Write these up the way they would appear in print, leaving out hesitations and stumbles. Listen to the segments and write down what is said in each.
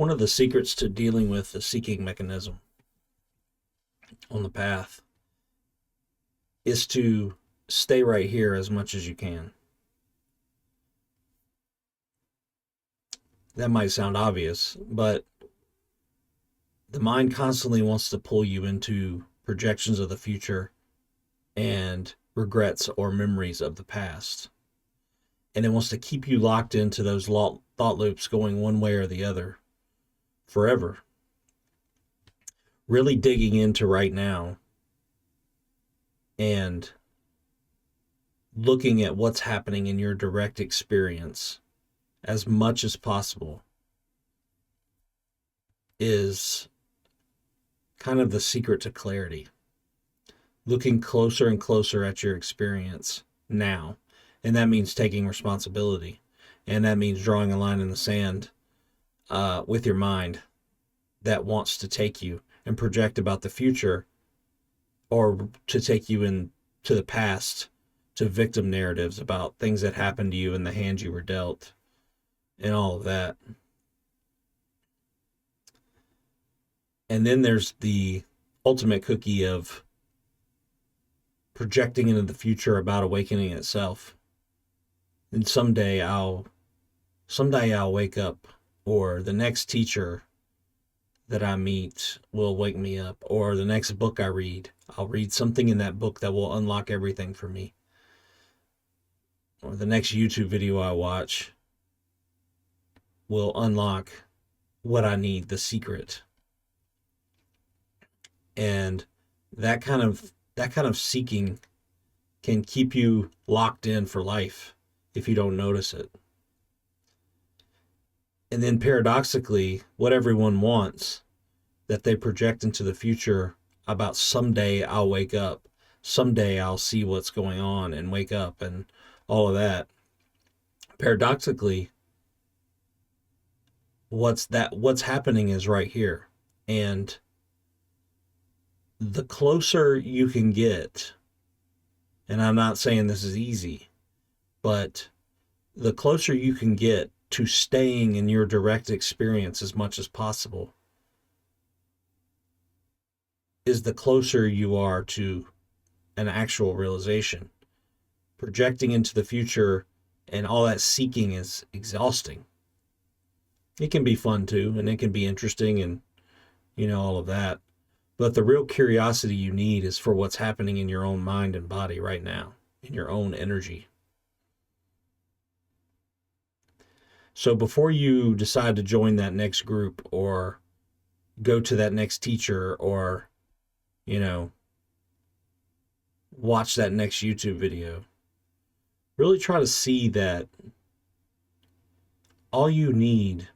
one of the secrets to dealing with the seeking mechanism on the path is to stay right here as much as you can. That might sound obvious, but the mind constantly wants to pull you into projections of the future and regrets or memories of the past. And it wants to keep you locked into those thought loops going one way or the other forever. Really digging into right now and looking at what's happening in your direct experience as much as possible is kind of the secret to clarity. Looking closer and closer at your experience now. And that means taking responsibility. And that means drawing a line in the sand with your mind that wants to take you and project about the future, or to take you into the past, to victim narratives about things that happened to you and the hand you were dealt and all of that. And then there's the ultimate cookie of projecting into the future about awakening itself. And someday I'll wake up, or the next teacher that I meet will wake me up, or the next book I read, I'll read something in that book that will unlock everything for me. Or the next YouTube video I watch will unlock what I need, the secret. And that kind of seeking can keep you locked in for life if you don't notice it. And then paradoxically, what everyone wants, that they project into the future about someday I'll wake up, someday I'll see what's going on and wake up and all of that. Paradoxically, what's happening is right here. And the closer you can get, and I'm not saying this is easy, but the closer you can get to staying in your direct experience as much as possible, is the closer you are to an actual realization. Projecting into the future and all that seeking is exhausting. It can be fun too, and it can be interesting, and all of that. But the real curiosity you need is for what's happening in your own mind and body right now, in your own energy. So before you decide to join that next group, or go to that next teacher, or, watch that next YouTube video, really try to see that all you need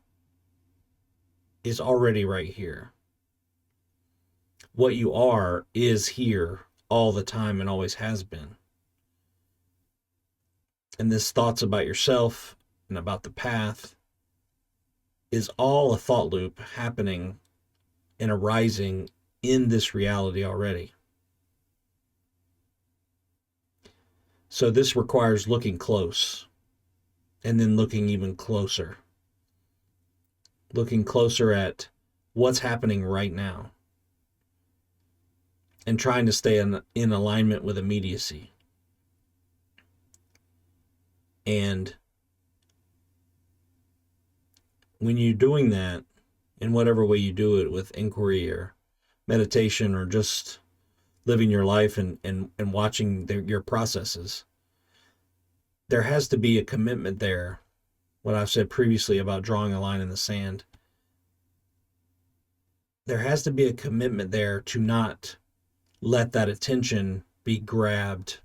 is already right here. What you are is here all the time and always has been. And this thoughts about yourself and about the path is all a thought loop happening and arising in this reality already. So this requires looking close, and then looking even closer. Looking closer at what's happening right now, and trying to stay in alignment with immediacy. And when you're doing that, in whatever way you do it, with inquiry or meditation or just living your life and watching your processes, there has to be a commitment there. What I've said previously about drawing a line in the sand, there has to be a commitment there to not let that attention be grabbed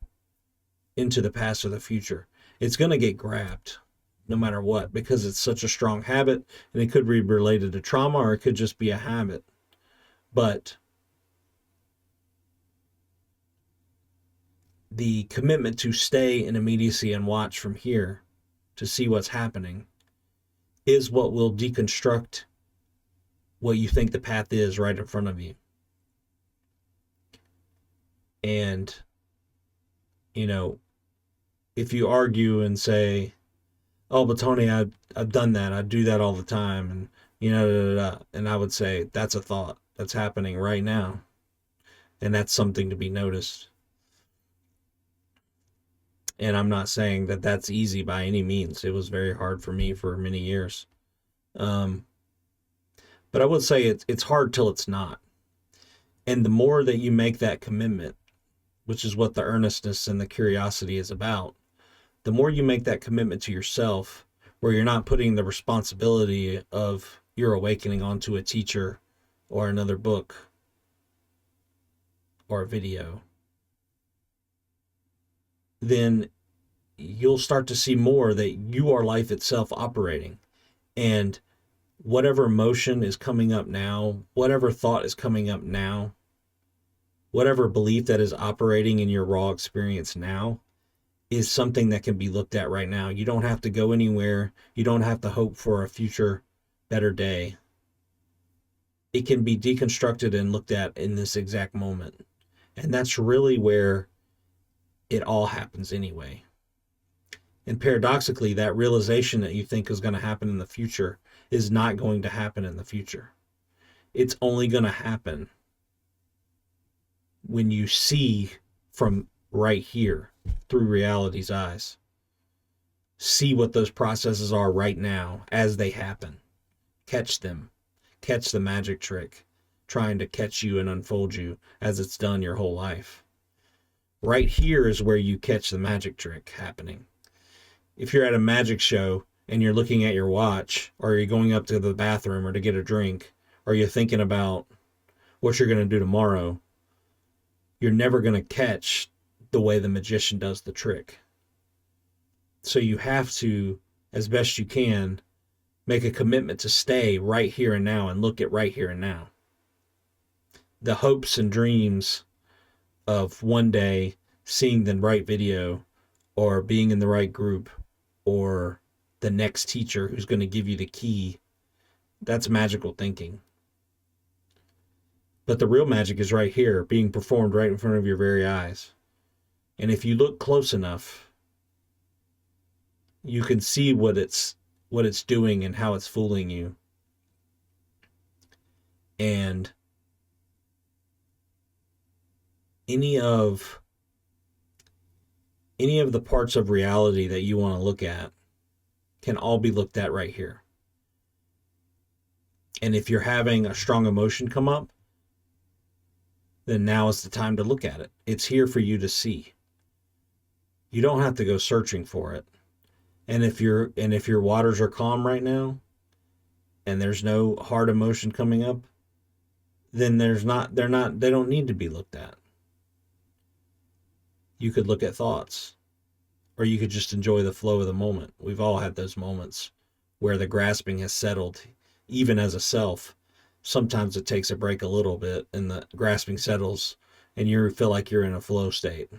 into the past or the future. It's going to get grabbed no matter what, because it's such a strong habit, and it could be related to trauma, or it could just be a habit. But the commitment to stay in immediacy and watch from here to see what's happening is what will deconstruct what you think the path is right in front of you. And, if you argue and say, oh, but Tony, I've done that, I do that all the time, and And I would say that's a thought that's happening right now. And that's something to be noticed. And I'm not saying that that's easy by any means. It was very hard for me for many years. Um, but I would say it's hard till it's not. And the more that you make that commitment, which is what the earnestness and the curiosity is about, the more you make that commitment to yourself, where you're not putting the responsibility of your awakening onto a teacher or another book or a video, then you'll start to see more that you are life itself operating. And whatever emotion is coming up now, whatever thought is coming up now, whatever belief that is operating in your raw experience now is something that can be looked at right now. You don't have to go anywhere. You don't have to hope for a future better day. It can be deconstructed and looked at in this exact moment. And that's really where it all happens anyway. And paradoxically, that realization that you think is going to happen in the future is not going to happen in the future. It's only going to happen when you see from right here through reality's eyes. See what those processes are right now as they happen. Catch them. Catch the magic trick trying to catch you and unfold you as it's done your whole life. Right here is where you catch the magic trick happening. If you're at a magic show and you're looking at your watch, or you're going up to the bathroom or to get a drink, or you're thinking about what you're going to do tomorrow, you're never going to catch the way the magician does the trick. So you have to, as best you can, make a commitment to stay right here and now and look at right here and now. The hopes and dreams of one day seeing the right video or being in the right group or the next teacher who's going to give you the key, that's magical thinking. But the real magic is right here, being performed right in front of your very eyes. And if you look close enough, you can see what it's doing and how it's fooling you. And any of the parts of reality that you want to look at can all be looked at right here. And if you're having a strong emotion come up, then now is the time to look at it. It's here for you to see. You don't have to go searching for it. And if your waters are calm right now and there's no hard emotion coming up, then they don't need to be looked at. You could look at thoughts, or you could just enjoy the flow of the moment. We've all had those moments where the grasping has settled, even as a self. Sometimes it takes a break a little bit and the grasping settles and you feel like you're in a flow state.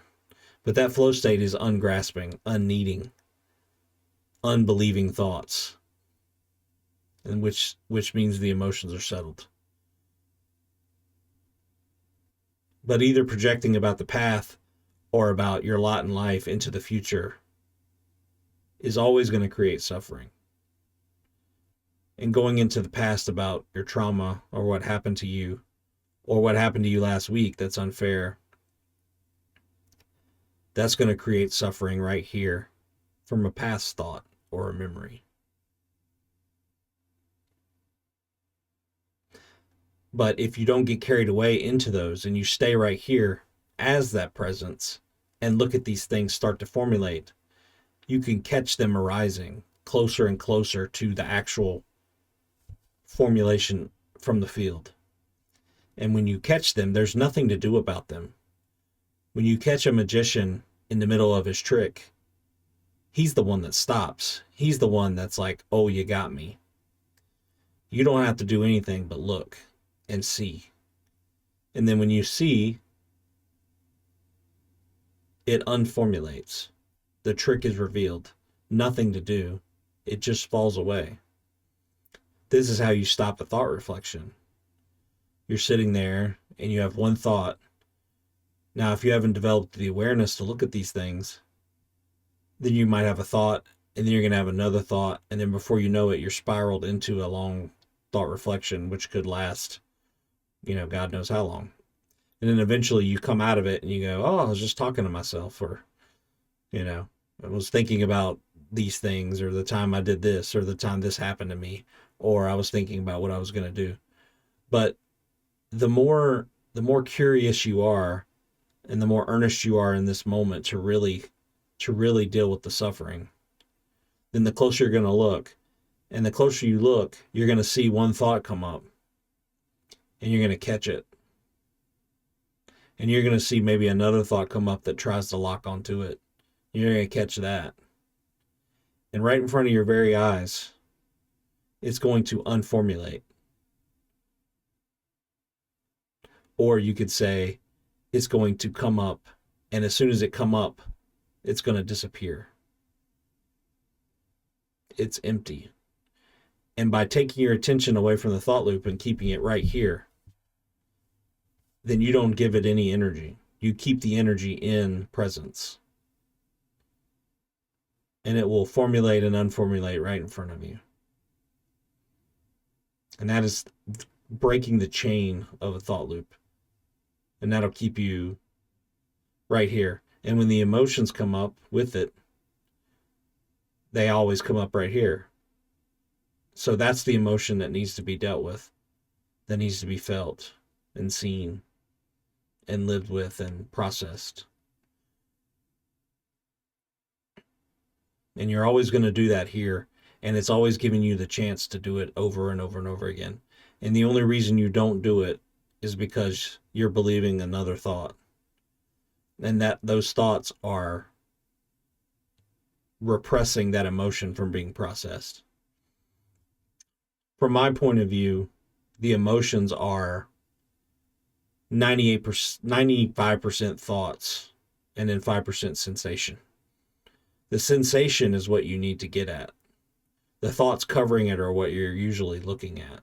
But that flow state is ungrasping, unneeding, unbelieving thoughts, and which means the emotions are settled. But either projecting about the path or about your lot in life into the future is always going to create suffering. And going into the past about your trauma or what happened to you or what happened to you last week that's unfair, that's going to create suffering right here from a past thought or a memory. But if you don't get carried away into those and you stay right here as that presence and look at these things start to formulate, you can catch them arising closer and closer to the actual formulation from the field. And when you catch them, there's nothing to do about them. When you catch a magician in the middle of his trick, he's the one that stops. He's the one that's like, oh, you got me. You don't have to do anything but look and see. And then when you see, it unformulates. The trick is revealed. Nothing to do. It just falls away. This is how you stop a thought reflection. You're sitting there and you have one thought. Now, if you haven't developed the awareness to look at these things, then you might have a thought, and then you're going to have another thought, and then before you know it, you're spiraled into a long thought reflection, which could last, God knows how long. And then eventually you come out of it and you go, oh, I was just talking to myself, or, I was thinking about these things, or the time I did this, or the time this happened to me, or I was thinking about what I was going to do. But the more curious you are, and the more earnest you are in this moment to really deal with the suffering, then the closer you're going to look. And the closer you look, you're going to see one thought come up, and you're going to catch it. And you're going to see maybe another thought come up that tries to lock onto it. You're going to catch that. And right in front of your very eyes, it's going to unformulate. Or you could say it's going to come up, and as soon as it come up, it's going to disappear. It's empty. And by taking your attention away from the thought loop and keeping it right here, then you don't give it any energy. You keep the energy in presence. And it will formulate and unformulate right in front of you. And that is breaking the chain of a thought loop. And that'll keep you right here. And when the emotions come up with it, they always come up right here. So that's the emotion that needs to be dealt with, that needs to be felt and seen and lived with and processed. And you're always going to do that here, and it's always giving you the chance to do it over and over and over again. And the only reason you don't do it is because you're believing another thought, and that those thoughts are repressing that emotion from being processed. From my point of view, the emotions are 95% thoughts and then 5% sensation. The sensation is what you need to get at. The thoughts covering it are what you're usually looking at.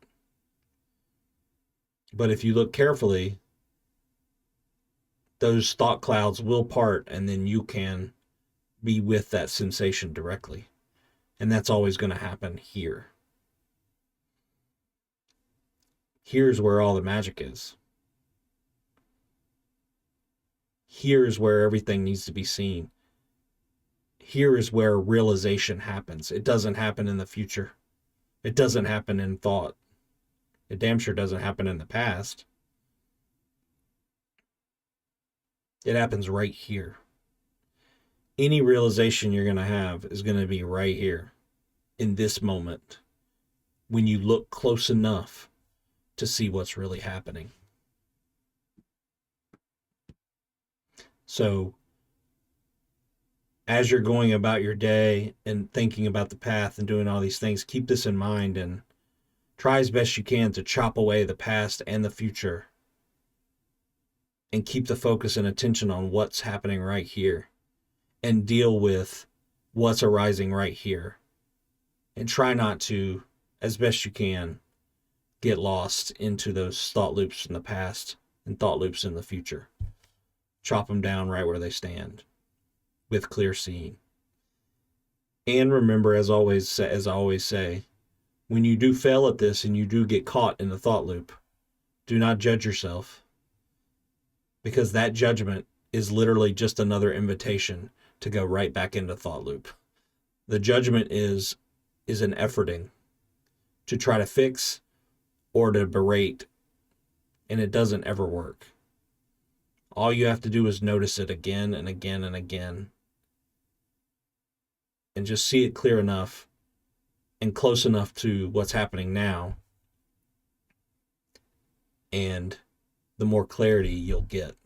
But if you look carefully, those thought clouds will part, and then you can be with that sensation directly. And that's always going to happen here. Here's where all the magic is. Here's where everything needs to be seen. Here is where realization happens. It doesn't happen in the future. It doesn't happen in thought. It damn sure doesn't happen in the past. It happens right here. Any realization you're going to have is going to be right here, in this moment, when you look close enough to see what's really happening. So, as you're going about your day and thinking about the path and doing all these things, keep this in mind and try as best you can to chop away the past and the future and keep the focus and attention on what's happening right here and deal with what's arising right here. And try not to, as best you can, get lost into those thought loops in the past and thought loops in the future. Chop them down right where they stand with clear seeing. And remember, as I always say, when you do fail at this and you do get caught in the thought loop, do not judge yourself, because that judgment is literally just another invitation to go right back into thought loop. The judgment is an efforting to try to fix or to berate, and it doesn't ever work. All you have to do is notice it again and again and again, and just see it clear enough and close enough to what's happening now, and the more clarity you'll get.